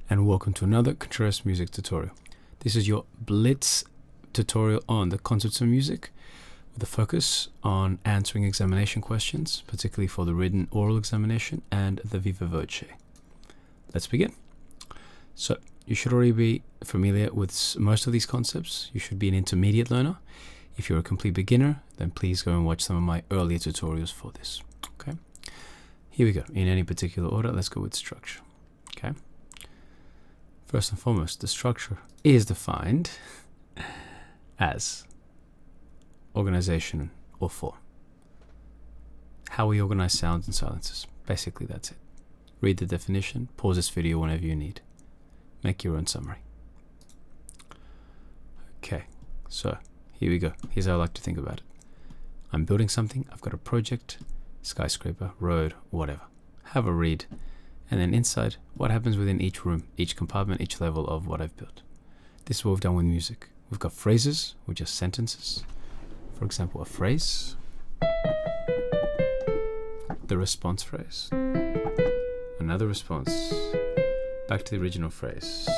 and welcome to another Contreras music tutorial. This is your Blitz tutorial on the concepts of music with a focus on answering examination questions, particularly for the written oral examination and the Viva Voce. Let's begin. So you should already be familiar with most of these concepts. You should be an intermediate learner. If you're a complete beginner, then please go and watch some of my earlier tutorials for this. Okay, here we go. In any particular order, let's go with structure. Okay. First and foremost, the structure is defined as organization or form. How we organize sounds and silences. Basically, that's it. Read the definition, pause this video whenever you need. Make your own summary. Okay, so here we go. Here's how I like to think about it. I'm building something. I've got a project, skyscraper, road, whatever. Have a read. And then inside, what happens within each room, each compartment, each level of what I've built. This is what we've done with music. We've got phrases, which are sentences. For example, a phrase, the response phrase, another response, back to the original phrase,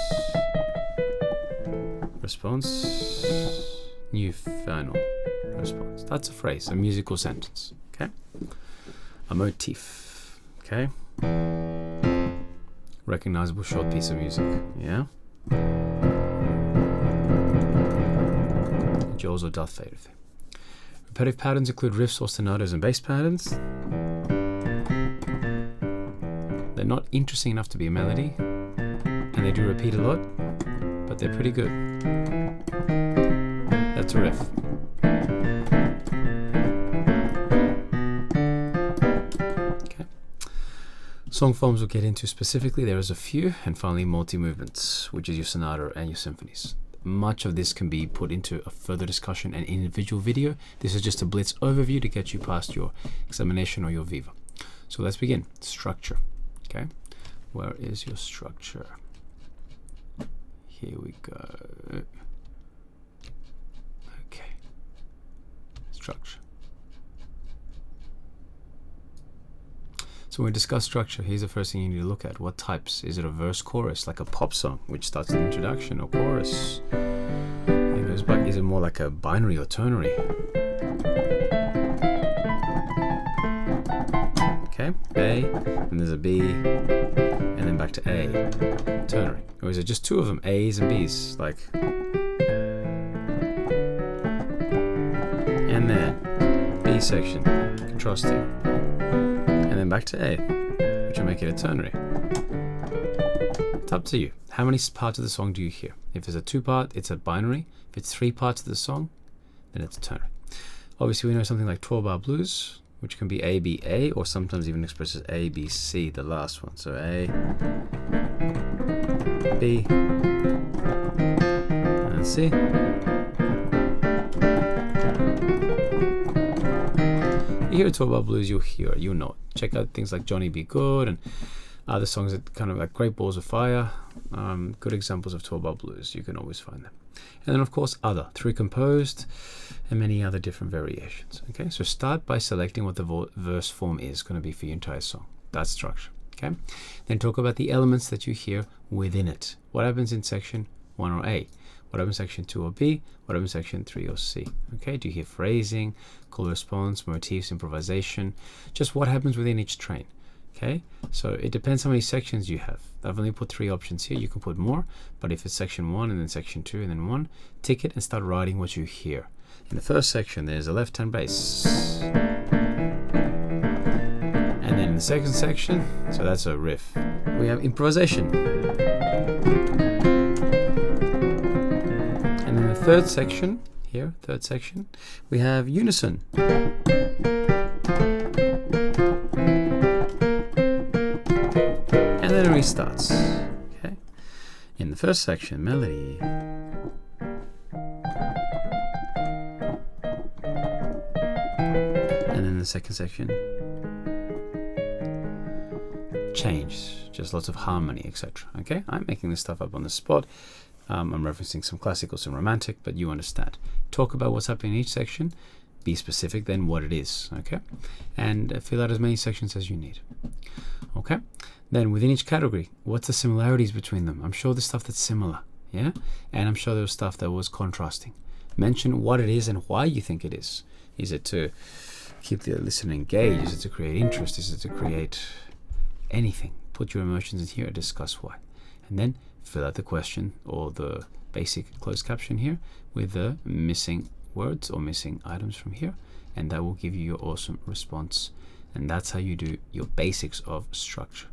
response, new final response. That's a phrase, a musical sentence. Okay, a motif. Okay. Recognizable short piece of music, yeah? Jaws or Darth Vader. Repetitive patterns include riffs, ostinatos, and bass patterns. They're not interesting enough to be a melody, and they do repeat a lot, but they're pretty good. That's a riff. Song forms we'll get into specifically. There is a few, and finally multi-movements, which is your sonata and your symphonies. Much of this can be put into a further discussion and individual video. This is just a blitz overview to get you past your examination or your Viva. So let's begin. Structure. Okay, where is your structure? Here we go. Okay, structure. So when we discuss structure, here's the first thing you need to look at. What types? Is it a verse chorus, like a pop song, which starts an introduction, or chorus? And it goes back. Is it more like a binary or ternary? Okay, A, and there's a B, and then back to A, ternary. Or is it just two of them, A's and B's, like? And then B section, contrasting. And then back to A, which will make it a ternary. It's up to you. How many parts of the song do you hear? If it's a two-part, it's a binary. If it's three parts of the song, then it's a ternary. Obviously, we know something like 12-bar blues, which can be A, B, A, or sometimes even expressed as A, B, C, the last one. So A, B, and C. You hear a 12-bar blues, you'll know it. Check out things like Johnny Be Good and other songs that kind of like Great Balls of Fire. Good examples of 12-bar blues. You can always find them. And then, of course, other, three composed, and many other different variations. Okay, so start by selecting what the verse form is going to be for your entire song. That's structure. Okay, then talk about the elements that you hear within it. What happens in section 1 or A? What happens in section 2 or B? What happens in section 3 or C? Okay, do you hear phrasing, call response, motifs, improvisation? Just what happens within each train? Okay, so it depends how many sections you have. I've only put 3 options here. You can put more, but if it's section 1 and then section 2 and then 1, tick it and start writing what you hear. In the first section, there's a left-hand bass. And then in the second section, so that's a riff, we have improvisation. And in the third section, here, third section, we have unison. And then it restarts. Okay. In the first section, melody. And then in the second section, change. Just lots of harmony, etc. Okay, I'm making this stuff up on the spot. I'm referencing some classical, some romantic, but you understand. Talk about what's happening in each section. Be specific then what it is, okay? And fill out as many sections as you need. Okay, then within each category, what's the similarities between them? I'm sure there's stuff that's similar, yeah, and I'm sure there was stuff that was contrasting. Mention what it is and why you think it is. Is it to keep the listener engaged? Is it to create interest? Is it to create anything? Put your emotions in here, discuss why, and then fill out the question or the basic closed caption here with the missing words or missing items from here, and that will give you your awesome response. And that's how you do your basics of structure.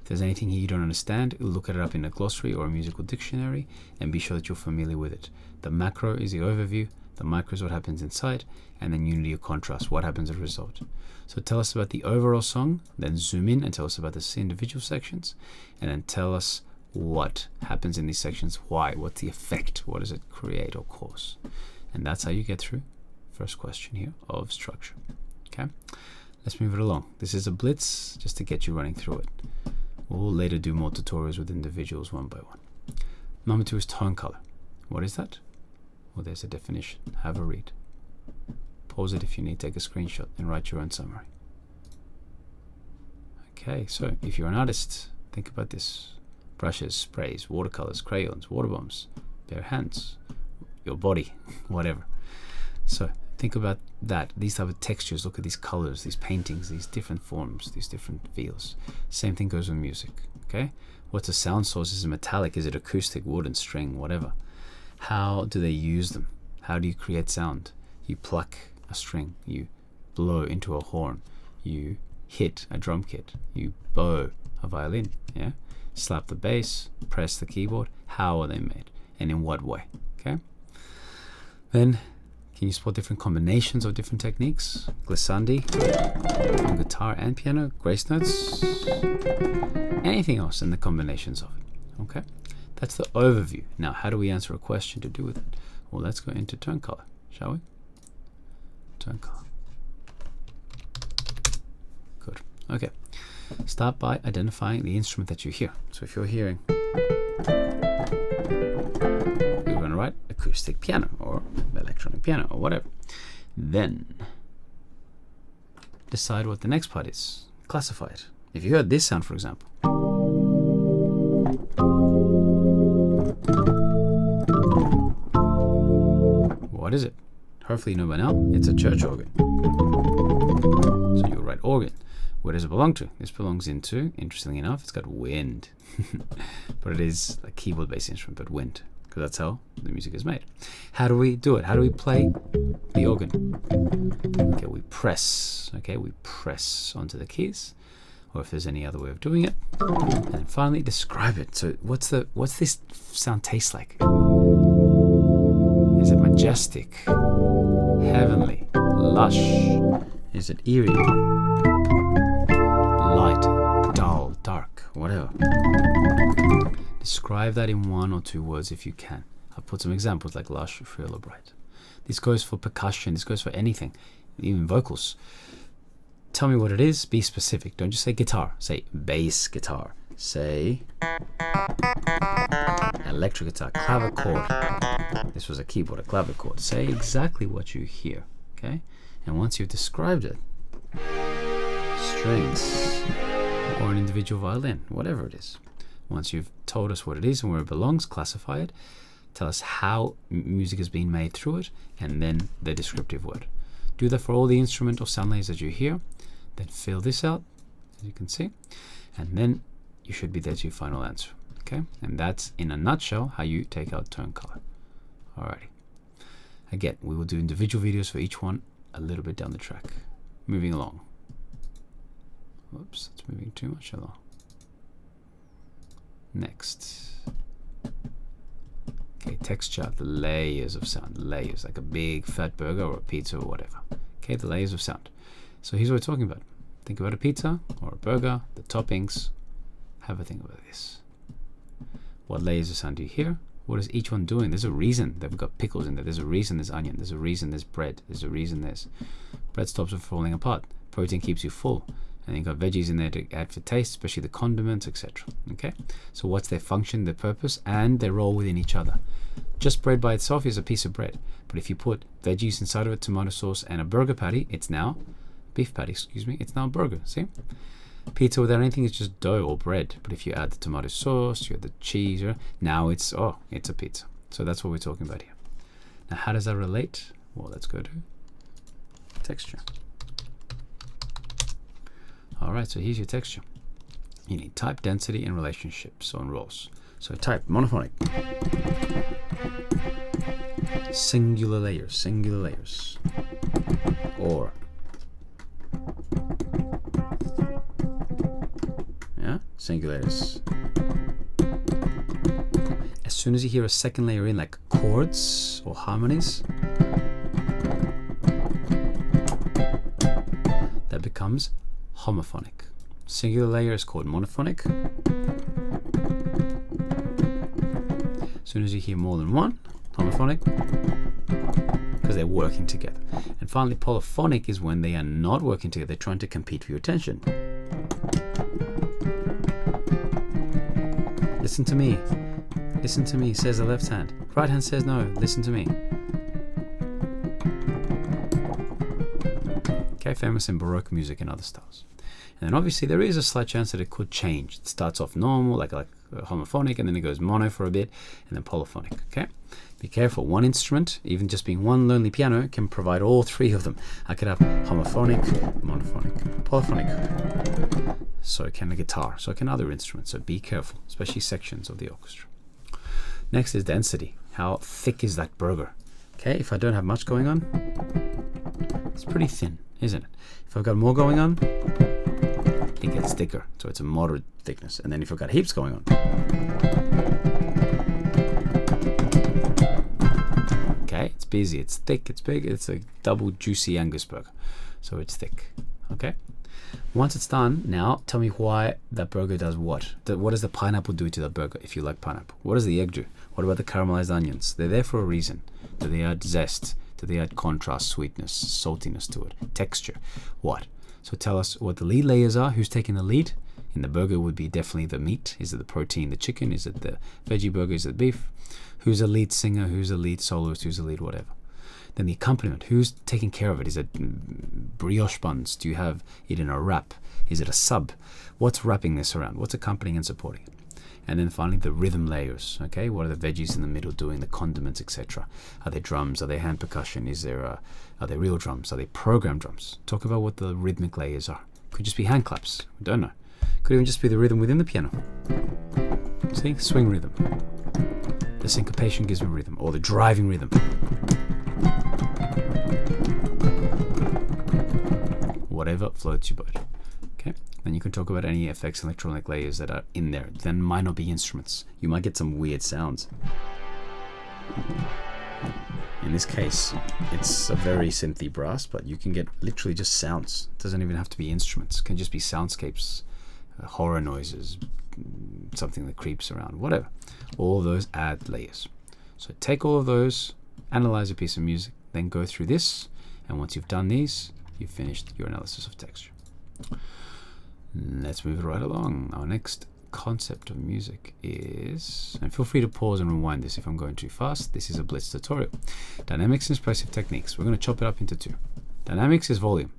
If there's anything here you don't understand, look it up in a glossary or a musical dictionary and be sure that you're familiar with it. The macro is the overview, the micro is what happens inside, and then unity or contrast, what happens as a result. So tell us about the overall song, then zoom in and tell us about the individual sections, and then tell us what happens in these sections, why, what's the effect, what does it create or cause. And that's how you get through first question here of structure. Okay, let's move it along. This is a blitz just to get you running through it. We'll later do more tutorials with individuals one by one. Number 2 is tone color. What is that? Well, there's a definition. Have a read. Pause it if you need, take a screenshot and write your own summary. Okay, so if you're an artist, think about this. Brushes, sprays, watercolors, crayons, water bombs, bare hands, your body, whatever. So think about that, these type of textures. Look at these colors, these paintings, these different forms, these different feels. Same thing goes with music. Okay, what's a sound source? Is it metallic? Is it acoustic, wooden, string, whatever? How do they use them? How do you create sound? You pluck a string, you blow into a horn, you hit a drum kit, you bow a violin, yeah, slap the bass, press the keyboard. How are they made and in what way? Okay, then can you spot different combinations of different techniques? Glissandi on guitar and piano, grace notes, anything else, and the combinations of it. Okay, that's the overview. Now, how do we answer a question to do with it? Well, let's go into tone color, shall we? Tone color. Good. Okay. Start by identifying the instrument that you hear. So if you're hearing, you're going to write acoustic piano or electronic piano or whatever. Then decide what the next part is. Classify it. If you heard this sound, for example, what is it? Hopefully you know by now, it's a church organ. So you'll write organ. Where does it belong to? This belongs into, interestingly enough, it's got wind. But it is a keyboard-based instrument, but wind, because that's how the music is made. How do we do it? How do we play the organ? Okay, we press. Okay, we press onto the keys, or if there's any other way of doing it. And finally, describe it. So what's this sound taste like? Is it majestic, heavenly, lush? Is it eerie, light, dull, dark, whatever? Describe that in 1 or 2 words if you can. I've put some examples like lush, shrill, or bright. This goes for percussion, this goes for anything, even vocals. Tell me what it is, be specific. Don't just say guitar, say bass guitar. Say electric guitar, clavichord. This was a keyboard, a clavichord. Say exactly what you hear, okay? And once you've described it, strings or an individual violin, whatever it is. Once you've told us what it is and where it belongs, classify it, tell us how music is being made through it, and then the descriptive word. Do that for all the instrument or sound layers that you hear. Then fill this out, as you can see, and then you should be there to your final answer. Okay, and that's in a nutshell how you take out tone color. Alrighty. Again, we will do individual videos for each one a little bit down the track. Moving along. Whoops, it's moving too much along. Next. Okay, texture, the layers of sound. Layers, like a big fat burger or a pizza or whatever. Okay, the layers of sound. So here's what we're talking about. Think about a pizza or a burger, the toppings. Have a think about this. What layers of sound do you hear? What is each one doing? There's a reason that we've got pickles in there. There's a reason there's onion. There's a reason there's bread. There's a reason there's bread stops it falling apart. Protein keeps you full. And you've got veggies in there to add for taste, especially the condiments, etc. Okay? So what's their function, their purpose, and their role within each other? Just bread by itself is a piece of bread. But if you put veggies inside of it, tomato sauce, and a burger patty, it's now beef patty, excuse me, it's now a burger, see? Pizza without anything is just dough or bread. But if you add the tomato sauce, you add the cheese, now it's a pizza. So that's what we're talking about here. Now, how does that relate? Well, let's go to texture. All right, so here's your texture. You need type, density, and relationship, so on roles. So type, monophonic. Singular layers. Or. Yeah, singular layers. As soon as you hear a second layer in, like chords or harmonies, that becomes homophonic. Singular layer is called monophonic. As soon as you hear more than one, homophonic, because they're working together. And finally, polyphonic is when they are not working together, they're trying to compete for your attention. Listen to me. Listen to me, says the left hand. Right hand says no, listen to me. Okay, famous in Baroque music and other styles. And then obviously there is a slight chance that it could change. It starts off normal, like homophonic, and then it goes mono for a bit, and then polyphonic, okay? Be careful, one instrument, even just being one lonely piano, can provide all three of them. I could have homophonic, monophonic, polyphonic. So can a guitar, so can other instruments, so be careful, especially sections of the orchestra. Next is density. How thick is that burger? Okay, if I don't have much going on, it's pretty thin, isn't it? If I've got more going on, it gets thicker, so it's a moderate thickness. And then if I've got heaps going on, okay, it's busy, it's thick, it's big, it's a double juicy Angus burger, so it's thick. Okay, once it's done, now tell me why that burger does what. What does the pineapple do to the burger if you like pineapple? What does the egg do? What about the caramelized onions? They're there for a reason. Do they add zest? Do they add contrast, sweetness, saltiness to it? Texture? What? So tell us what the lead layers are. Who's taking the lead? In the burger would be definitely the meat. Is it the protein, the chicken? Is it the veggie burger? Is it the beef? Who's the lead singer? Who's the lead soloist? Who's the lead whatever? Then the accompaniment. Who's taking care of it? Is it brioche buns? Do you have it in a wrap? Is it a sub? What's wrapping this around? What's accompanying and supporting it? And then finally the rhythm layers. Okay, what are the veggies in the middle doing? The condiments, etc. Are they drums? Are they hand percussion? Are they real drums? Are they programmed drums? Talk about what the rhythmic layers are. Could just be hand claps. We don't know. Could even just be the rhythm within the piano. See, swing rhythm. The syncopation gives me rhythm, or the driving rhythm. Whatever floats your boat. Okay. Then you can talk about any effects, electronic layers that are in there. Then might not be instruments. You might get some weird sounds. In this case, it's a very synthy brass, but you can get literally just sounds. It doesn't even have to be instruments. It can just be soundscapes, horror noises, something that creeps around, whatever. All of those add layers. So take all of those, analyze a piece of music, then go through this, and once you've done these, you've finished your analysis of texture. Let's move it right along. Our next concept of music is, and feel free to pause and rewind this if I'm going too fast. This is a blitz tutorial. Dynamics and expressive techniques. We're going to chop it up into two. Dynamics is volume.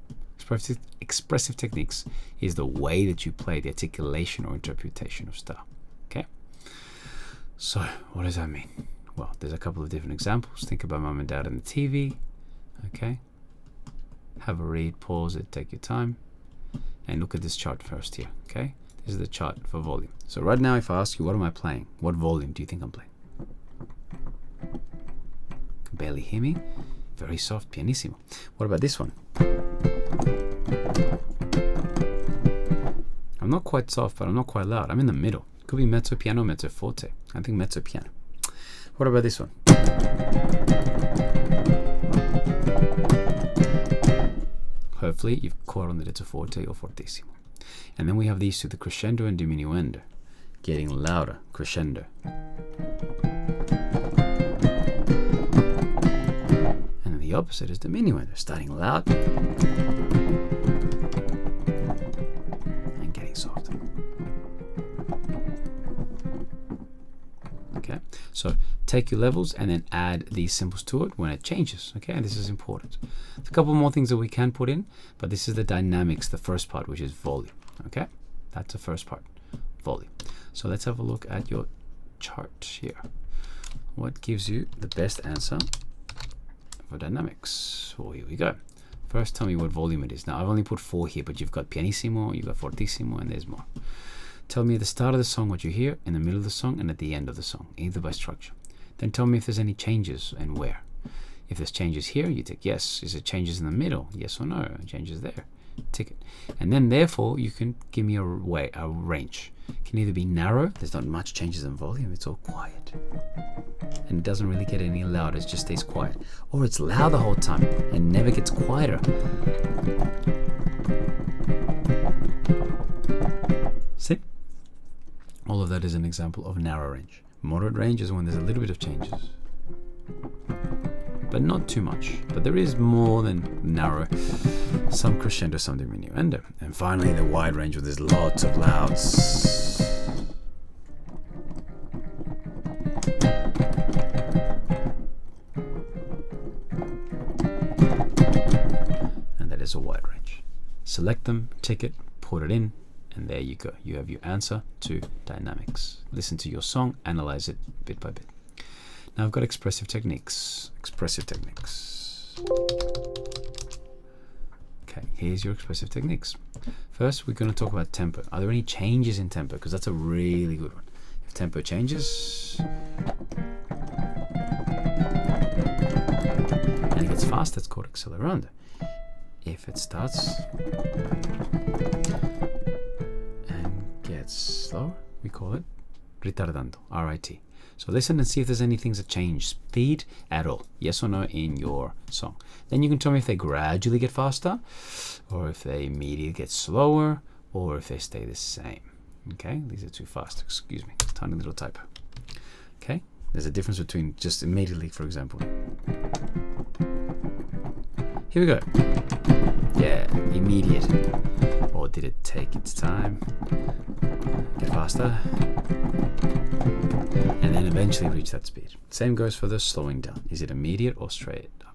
Expressive techniques is the way that you play, the articulation or interpretation of style. Okay. So what does that mean? Well, there's a couple of different examples. Think about mom and dad and the TV. Okay. Have a read, pause it, take your time. And look at this chart first here, okay? This is the chart for volume. So right now, if I ask you, what am I playing? What volume do you think I'm playing? Can barely hear me. Very soft, pianissimo. What about this one? I'm not quite soft, but I'm not quite loud. I'm in the middle. Could be mezzo piano, mezzo forte. I think mezzo piano. What about this one? Hopefully you've caught on that it's a forte or fortissimo. And then we have these two, the crescendo and diminuendo, getting louder, crescendo. And then the opposite is diminuendo, starting loud and getting softer. Okay, so take your levels and then add these symbols to it when it changes. Okay, and this is important. There's a couple more things that we can put in, but this is the dynamics, the first part, which is volume. Okay, That's the first part, volume. So let's have a look at your chart here. What gives you the best answer for dynamics? Well, here we go. First, tell me what volume it is. Now, I've only put 4 here, but you've got pianissimo, you've got fortissimo, and there's more. Tell me at the start of the song what you hear, in the middle of the song, and at the end of the song, either by structure. Then tell me if there's any changes and where. If there's changes here, you tick yes. Is it changes in the middle? Yes or no? Changes there. Tick it. And then, therefore, you can give me a range. It can either be narrow, there's not much changes in volume, it's all quiet. And it doesn't really get any louder, it just stays quiet. Or it's loud the whole time and never gets quieter. See? All of that is an example of narrow range. Moderate range is when there's a little bit of changes, but not too much. But there is more than narrow. Some crescendo, some diminuendo. And finally, the wide range where there's lots of louds. And that is a wide range. Select them, tick it, put it in, and there you go. You have your answer to dynamics. Listen to your song, analyze it bit by bit. Now I've got expressive techniques. Expressive techniques. Okay, here's your expressive techniques. First, we're going to talk about tempo. Are there any changes in tempo? Because that's a really good one. If tempo changes and it gets fast, that's called accelerando. If it starts and gets slow, we call it ritardando, R-I-T. So listen and see if there's any things that change speed at all, yes or no, in your song. Then you can tell me if they gradually get faster, or if they immediately get slower, or if they stay the same. Okay, these are too fast, excuse me, tiny little typo. Okay, there's a difference between just immediately, for example. Here we go. Yeah, immediate. Or did it take its time? Get faster. And then eventually reach that speed. Same goes for the slowing down. Is it immediate or straight up?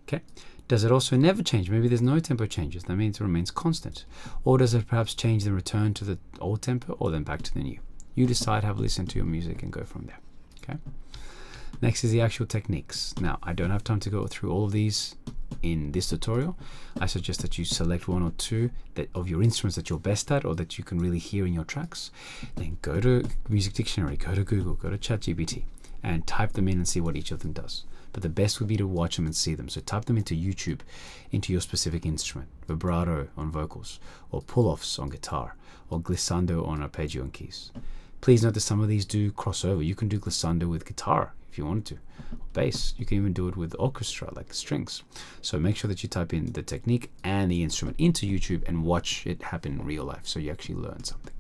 Okay. Does it also never change? Maybe there's no tempo changes. That means it remains constant. Or does it perhaps change then return to the old tempo or then back to the new? You decide, have a listen to your music and go from there. Okay. Next is the actual techniques. Now, I don't have time to go through all of these in this tutorial. I suggest that you select 1 or 2 of your instruments that you're best at or that you can really hear in your tracks. Then go to Music Dictionary, go to Google, go to ChatGPT and type them in and see what each of them does. But the best would be to watch them and see them. So type them into YouTube, into your specific instrument, vibrato on vocals, or pull-offs on guitar, or glissando on arpeggio and keys. Please note that some of these do cross over. You can do glissando with guitar if you wanted to, or bass. You can even do it with orchestra, like strings. So make sure that you type in the technique and the instrument into YouTube and watch it happen in real life so you actually learn something.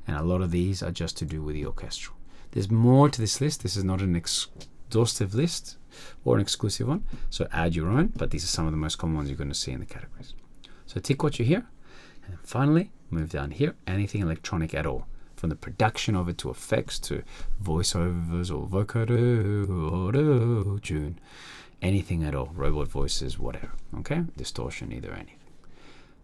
And a lot of these are just to do with the orchestral. There's more to this list. This is not an exhaustive list or an exclusive one, so add your own, but these are some of the most common ones you're going to see in the categories. So tick what you hear, and then finally move down here, anything electronic at all, from the production of it to effects to voiceovers or vocoder, tune, anything at all, robot voices, whatever, okay, distortion, either, anything.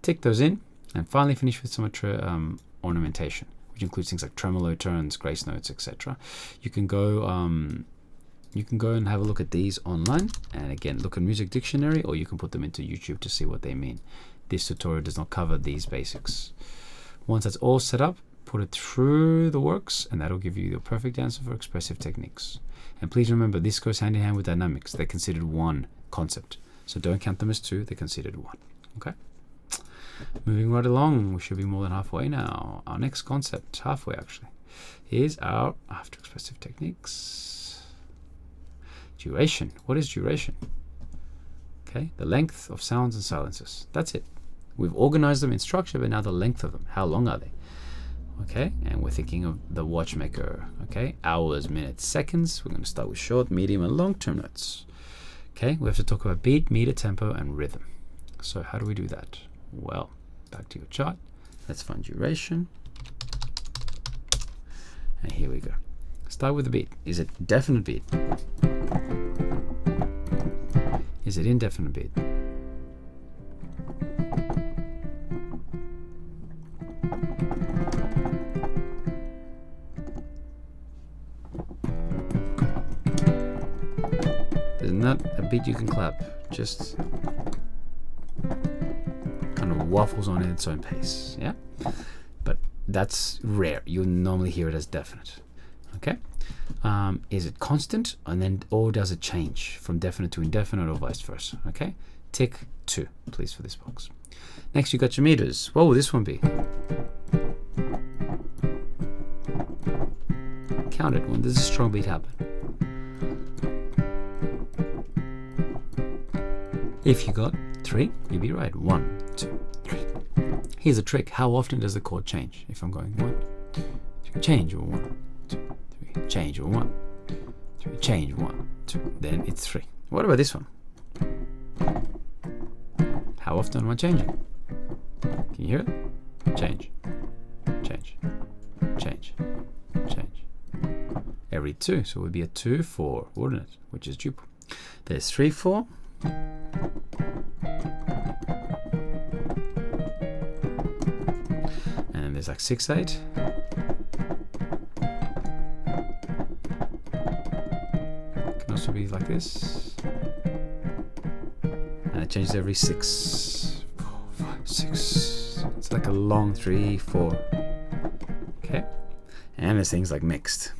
Tick those in, and finally finish with some ornamentation, which includes things like tremolo, turns, grace notes, etc. You can go and have a look at these online, and again, look at Music Dictionary, or you can put them into YouTube to see what they mean. This tutorial does not cover these basics. Once that's all set up, put it through the works, and that'll give you the perfect answer for expressive techniques. And please remember, this goes hand in hand with dynamics. They're considered one concept. So don't count them as 2, they're considered 1. Okay? Moving right along, we should be more than halfway now. Our next concept, halfway actually, is our, after expressive techniques, duration. What is duration? Okay, the length of sounds and silences. That's it. We've organized them in structure, but now the length of them. How long are they? Okay, and we're thinking of the watchmaker. Okay, hours, minutes, seconds. We're going to start with short, medium, and long-term notes. Okay, we have to talk about beat, meter, tempo, and rhythm. So how do we do that? Well, back to your chart. Let's find duration. And here we go. Start with the beat. Is it definite beat? Is it indefinite beat? There's not a beat you can clap. Just kind of waffles on its own pace. Yeah, but that's rare. You normally hear it as definite. Okay. Is it constant, or does it change from definite to indefinite, or vice versa? Okay. Tick 2, please, for this box. Next, you got your meters. What will this one be? Count it. When does a strong beat happen? If you got 3, you'd be right. 1, 2, 3. Here's a trick. How often does the chord change? If I'm going 1, 2, change, or 1, 2, 3, change, or 1, 3, change, 1, 2, then it's 3. What about this one? How often am I changing? Can you hear it? Change, change, change, change. Every 2, so it would be a 2, 4, wouldn't it? Which is duple. There's 3, 4. And then there's like 6, 8. Can also be like this. And it changes every 6, 4, 5, 6. It's like a long 3, 4. Okay. And there's things like mixed.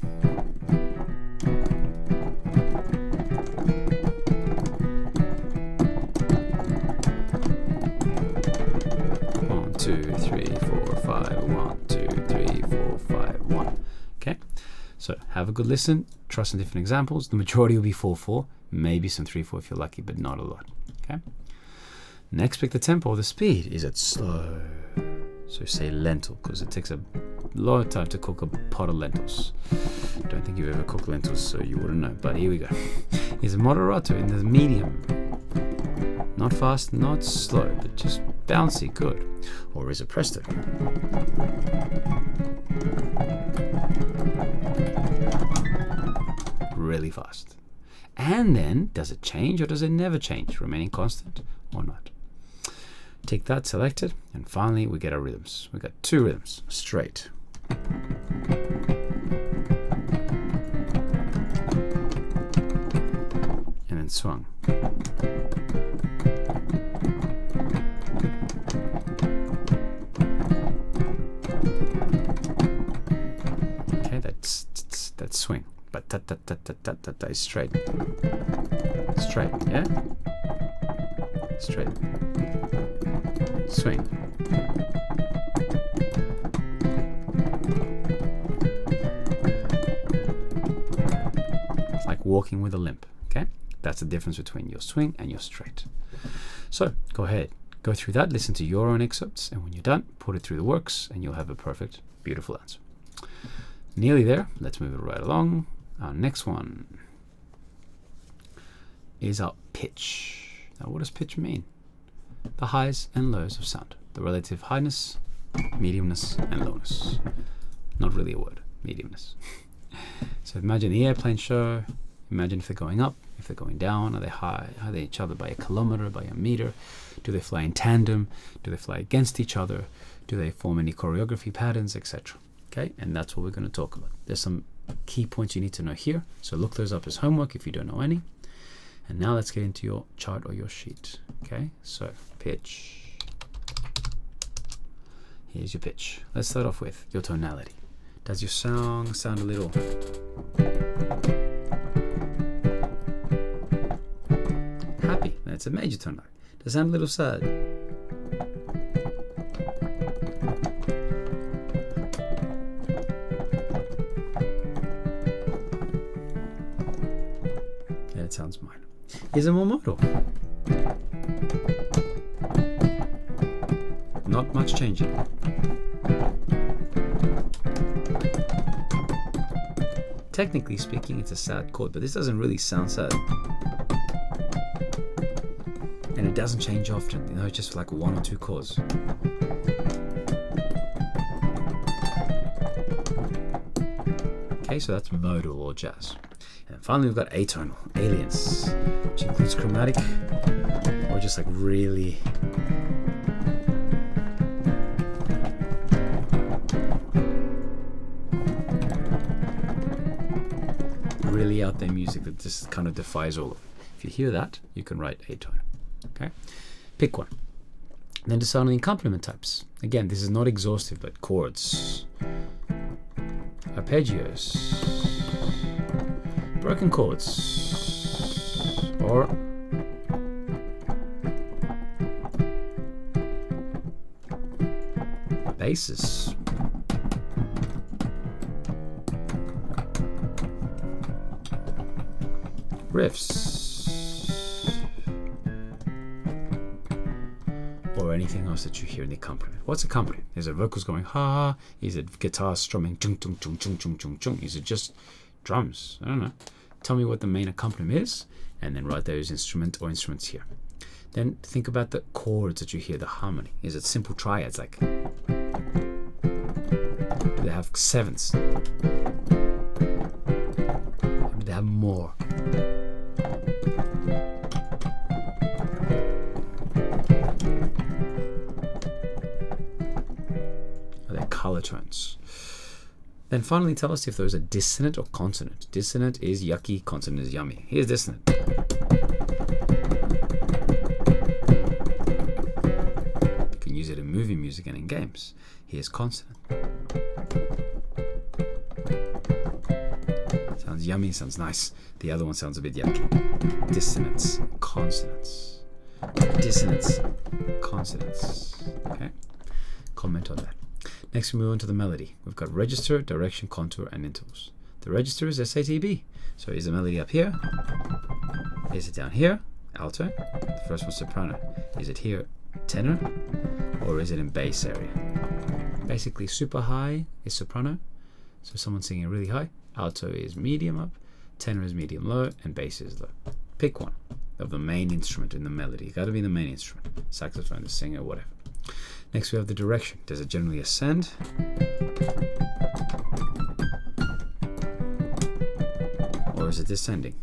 So have a good listen, try some different examples. The majority will be 4/4, maybe some 3/4 if you're lucky, but not a lot. Okay. Next, pick the tempo or the speed. Is it slow? So say lentil, because it takes a lot of time to cook a pot of lentils. Don't think you've ever cooked lentils, so you wouldn't know. But here we go. Is it moderato in the medium? Not fast, not slow, but just bouncy, good. Or is it presto? Really fast. And then, does it change or does it never change? Remaining constant or not? Take that selected, and finally we get our rhythms. We got 2 rhythms, straight. And then swung. Okay, that's swing. But ta is straight. Straight, yeah? Straight. Swing. It's like walking with a limp, okay? That's the difference between your swing and your straight. So, go ahead. Go through that, listen to your own excerpts, and when you're done, put it through the works, and you'll have a perfect, beautiful answer. Nearly there. Let's move it right along. Our next one is our pitch. Now, what does pitch mean? The highs and lows of sound. The relative highness, mediumness, and lowness. Not really a word, mediumness. So imagine the airplane show. Imagine if they're going up, if they're going down. Are they high? Are they each other by a kilometer, by a meter? Do they fly in tandem? Do they fly against each other? Do they form any choreography patterns, etc.? Okay, and that's what we're going to talk about. There's some key points you need to know here, so look those up as homework if you don't know any. And now let's get into your chart or your sheet. Okay, so pitch. Here's your pitch. Let's start off with your tonality. Does your song sound a little happy? That's a major tonality. Does it sound a little sad? It sounds minor. Is it more modal? Not much changing. Technically speaking, it's a sad chord, but this doesn't really sound sad. And it doesn't change often, you know, it's just like 1 or 2 chords. Okay, so that's modal or jazz. And finally, we've got atonal, aliens, which includes chromatic, or just like really out there music that just kind of defies all of it. If you hear that, you can write a tone. Okay, pick one. Then decide on the accompaniment types. Again, this is not exhaustive, but chords, arpeggios, broken chords, or basses. Riffs, or anything else that you hear in the accompaniment. What's accompaniment? Is it vocals going ha? Is it guitar strumming chung chung chung chung chung chung chung? Is it just drums? I don't know. Tell me what the main accompaniment is, and then write those instrument or instruments here. Then think about the chords that you hear, the harmony. Is it simple triads like? Do they have sevenths? Or do they have more? Are they color tones? Then finally tell us if those are dissonant or consonant. Dissonant is yucky, consonant is yummy. Here's dissonant. You can use it in movie music and in games. Here's consonant. Sounds yummy, sounds nice. The other one sounds a bit yucky. Dissonance, consonants. Dissonance, consonants. Okay? Comment on that. Next we move on to the melody. We've got register, direction, contour, and intervals. The register is SATB. So is the melody up here? Is it down here? Alto. The first one's soprano. Is it here? Tenor. Or is it in bass area? Basically super high is soprano. So someone singing really high. Alto is medium up. Tenor is medium low. And bass is low. Pick one of the main instrument in the melody. It's got to be the main instrument. Saxophone, the singer, whatever. Next we have the direction. Does it generally ascend? Or is it descending?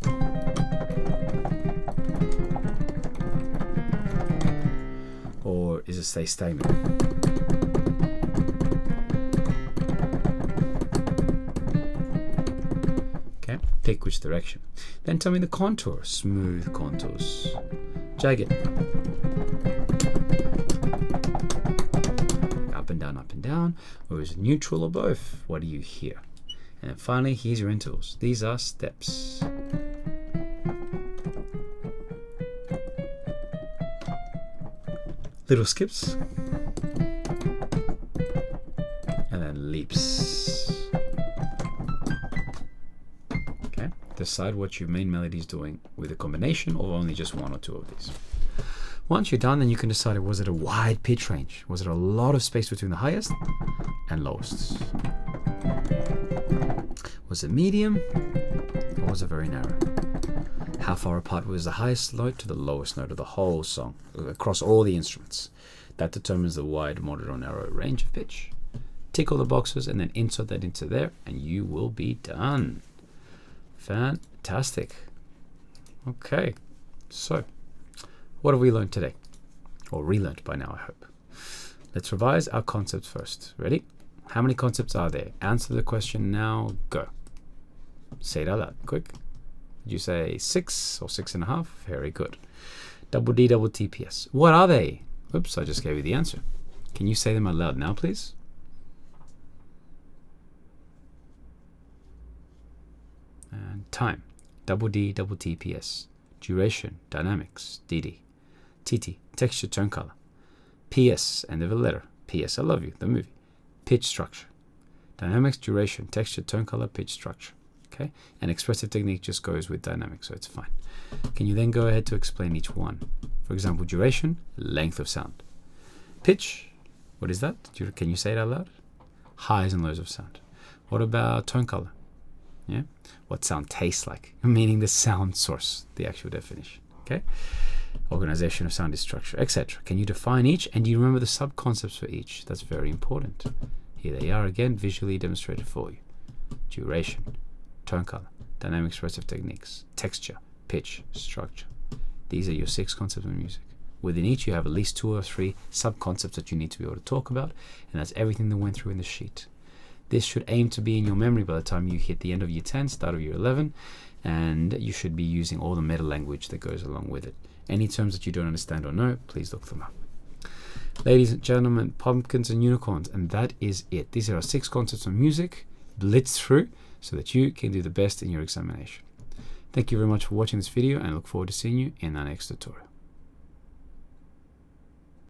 Or is it stay stagnant? Okay, pick which direction. Then tell me the contour. Smooth contours. Jagged. Up and down, or is it neutral or both? What do you hear? And then finally, here's your intervals. These are steps. Little skips. And then leaps. Okay, decide what your main melody is doing with a combination of only just one or two of these. Once you're done, then you can decide, was it a wide pitch range? Was it a lot of space between the highest and lowest? Was it medium or was it very narrow? How far apart was the highest note to the lowest note of the whole song across all the instruments? That determines the wide, moderate, or narrow range of pitch. Tick all the boxes and then insert that into there and you will be done. Fantastic. Okay, so what have we learned today? Or relearned by now, I hope. Let's revise our concepts first. Ready? How many concepts are there? Answer the question now. Go. Say it out loud. Quick. Did you say 6 or 6.5? Very good. Double D, double TPS. What are they? Oops, I just gave you the answer. Can you say them out loud now, please? And time. Double D, double TPS. Duration, dynamics, DD. TT, texture, tone color. PS, end of a letter. PS, I love you, the movie. Pitch structure. Dynamics, duration, texture, tone color, pitch structure. Okay? And expressive technique just goes with dynamics, so it's fine. Can you then go ahead to explain each one? For example, duration, length of sound. Pitch, what is that? Can you say it out loud? Highs and lows of sound. What about tone color? Yeah? What sound tastes like, meaning the sound source, the actual definition. Okay? Organization of sound is structure, etc. Can you define each? And do you remember the sub-concepts for each? That's very important. Here they are again, visually demonstrated for you. Duration, tone color, dynamic expressive techniques, texture, pitch, structure. These are your 6 concepts of music. Within each you have at least 2 or 3 sub-concepts that you need to be able to talk about, and that's everything that went through in the sheet. This should aim to be in your memory by the time you hit the end of year 10, start of year 11, and you should be using all the meta language that goes along with it. Any terms that you don't understand or know, please look them up. Ladies and gentlemen, pumpkins and unicorns, and that is it. These are our 6 concepts on music, blitz through, so that you can do the best in your examination. Thank you very much for watching this video, and I look forward to seeing you in our next tutorial.